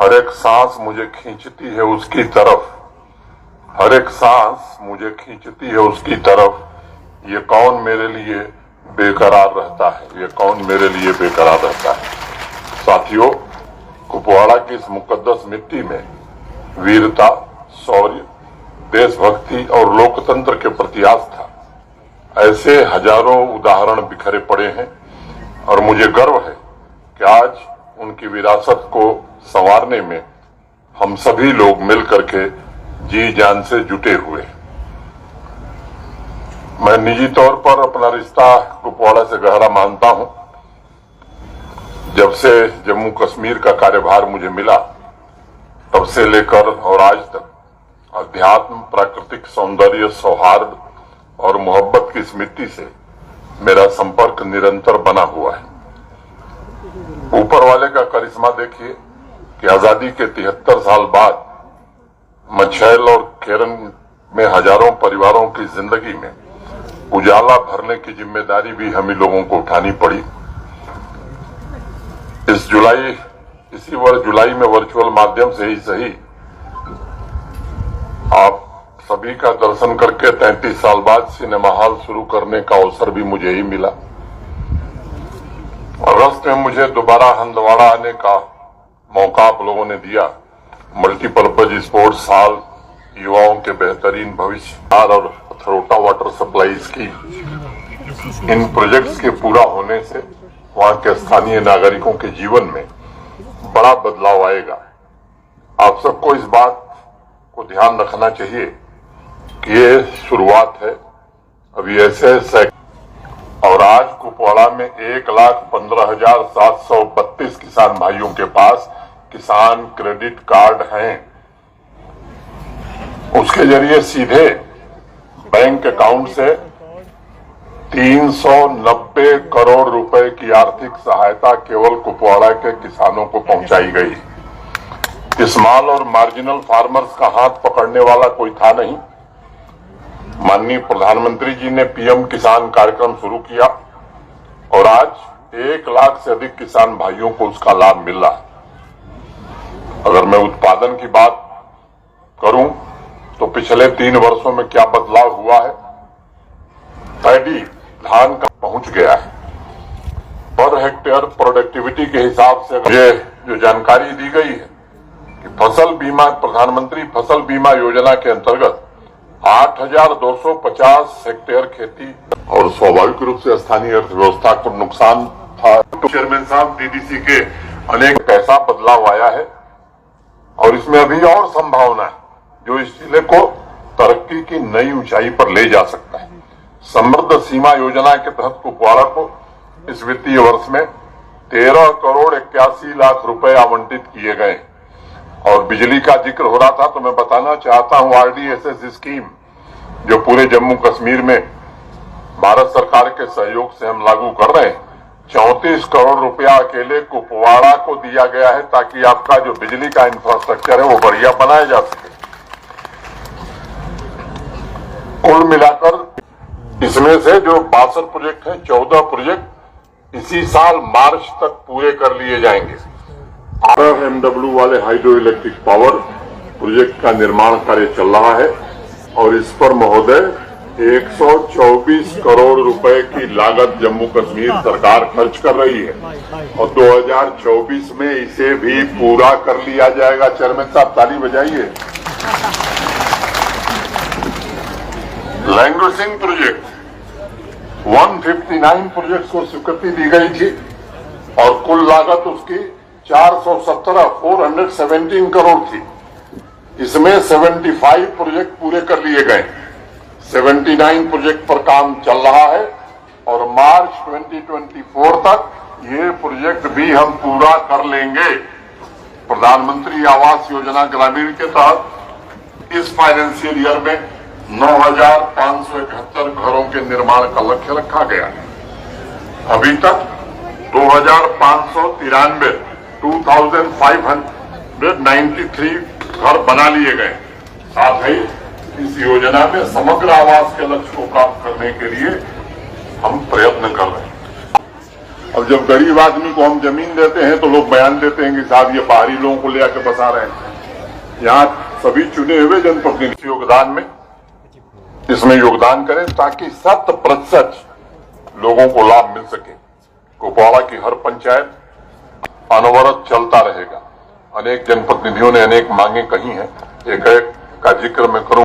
हर एक सांस मुझे खींचती है उसकी तरफ, हर एक सांस मुझे खींचती है उसकी तरफ। ये कौन मेरे लिए बेकरार रहता है, ये कौन मेरे लिए बेकरार रहता है। साथियों, कुपवाड़ा की इस मुकद्दस मिट्टी में वीरता, शौर्य, देशभक्ति और लोकतंत्र के प्रति आस्था, ऐसे हजारों उदाहरण बिखरे पड़े हैं और मुझे गर्व है कि आज उनकी विरासत को संवारने में हम सभी लोग मिलकर के जी जान से जुटे हुए हैं। मैं निजी तौर पर अपना रिश्ता कुपवाड़ा से गहरा मानता हूं। जब से जम्मू कश्मीर का कार्यभार मुझे मिला तब से लेकर और आज तक अध्यात्म, प्राकृतिक सौंदर्य, सौहार्द और मोहब्बत की इस मिट्टी से मेरा संपर्क निरंतर बना हुआ है। ऊपर वाले का करिश्मा देखिए कि आजादी के 73 साल बाद मछैल और केरन में हजारों परिवारों की जिंदगी में उजाला भरने की जिम्मेदारी भी हम ही लोगों को उठानी पड़ी। इसी वर्ष जुलाई में वर्चुअल माध्यम से ही सही आप सभी का दर्शन करके 33 साल बाद सिनेमा हॉल शुरू करने का अवसर भी मुझे ही मिला। अगस्त में मुझे दोबारा हंदवाड़ा आने का मौका आप लोगों ने दिया। मल्टीपर्पज स्पोर्ट्स हॉल, युवाओं के बेहतरीन भविष्य और अथरोटा वाटर सप्लाई स्कीम, इन प्रोजेक्ट्स के पूरा होने से वहां के स्थानीय नागरिकों के जीवन में बड़ा बदलाव आएगा। आप सबको इस बात को ध्यान रखना चाहिए कि ये शुरुआत है, अभी ऐसे और आज कुपवाड़ा में 1,15,732 किसान भाइयों के पास किसान क्रेडिट कार्ड हैं। उसके जरिए सीधे बैंक अकाउंट से 390 करोड़ रुपए की आर्थिक सहायता केवल कुपवाड़ा के किसानों को पहुंचाई गई। स्मॉल और मार्जिनल फार्मर्स का हाथ पकड़ने वाला कोई था नहीं। माननीय प्रधानमंत्री जी ने पीएम किसान कार्यक्रम शुरू किया और आज 1 लाख से अधिक किसान भाइयों को उसका लाभ मिल रहा है। अगर मैं उत्पादन की बात करूं तो पिछले 3 वर्षों में क्या बदलाव हुआ है। पैडी, धान का पहुंच गया है। पर हेक्टेयर प्रोडक्टिविटी के हिसाब से मुझे जो जानकारी दी गई है कि फसल बीमा, प्रधानमंत्री फसल बीमा योजना के अंतर्गत 8,250 हेक्टेयर खेती और स्वाभाविक रूप से स्थानीय अर्थव्यवस्था को नुकसान था। चेयरमैन साहब, डीडीसी के अनेक पैसा बदलाव आया है और इसमें अभी और संभावना है जो इस जिले को तरक्की की नई ऊंचाई पर ले जा सकता है। समृद्ध सीमा योजना के तहत कुपवाड़ा को इस वित्तीय वर्ष में 13 करोड़ 81 लाख रुपए आवंटित किए गए। और बिजली का जिक्र हो रहा था तो मैं बताना चाहता हूं, RDSS स्कीम जो पूरे जम्मू कश्मीर में भारत सरकार के सहयोग से हम लागू कर रहे हैं, 34 करोड़ रुपया अकेले कुपवाड़ा को दिया गया है ताकि आपका जो बिजली का इंफ्रास्ट्रक्चर है वो बढ़िया बनाया जा सके। कुल मिलाकर इसमें से जो 62 प्रोजेक्ट हैं, 14 प्रोजेक्ट इसी साल मार्च तक पूरे कर लिए जाएंगे। MW वाले हाइड्रो इलेक्ट्रिक पावर प्रोजेक्ट का निर्माण कार्य चल रहा है और इस पर महोदय 124 करोड़ रुपए की लागत जम्मू कश्मीर सरकार खर्च कर रही है और 2024 में इसे भी पूरा कर लिया जाएगा। चेयरमैन साहब, ताली बजाइए। लैंग्वेजिंग प्रोजेक्ट 159 प्रोजेक्ट को स्वीकृति दी गई थी और कुल लागत उसकी 417 करोड़ थी। इसमें 75 प्रोजेक्ट पूरे कर लिए गए, 79 प्रोजेक्ट पर काम चल रहा है और मार्च 2024 तक ये प्रोजेक्ट भी हम पूरा कर लेंगे। प्रधानमंत्री आवास योजना ग्रामीण के तहत इस फाइनेंशियल ईयर में 9,571 घरों के निर्माण का लक्ष्य रखा गया है। अभी तक 2,593 घर बना लिए गए। साथ ही इस योजना में समग्र आवास के लक्ष्य को प्राप्त करने के लिए हम प्रयत्न कर रहे हैं। अब जब गरीब आदमी को हम जमीन देते हैं तो लोग बयान देते हैं कि साहब ये बाहरी लोगों को ले आके बसा रहे हैं। यहाँ सभी चुने हुए जनप्रतिनिधि योगदान में इसमें योगदान करें ताकि 100% लोगों को लाभ मिल सके। कुपवाड़ा की हर पंचायत अनवरत चलता रहेगा। अनेक जनप्रतिनिधियों ने अनेक मांगे कही हैं, एक का जिक्र मैं करूं।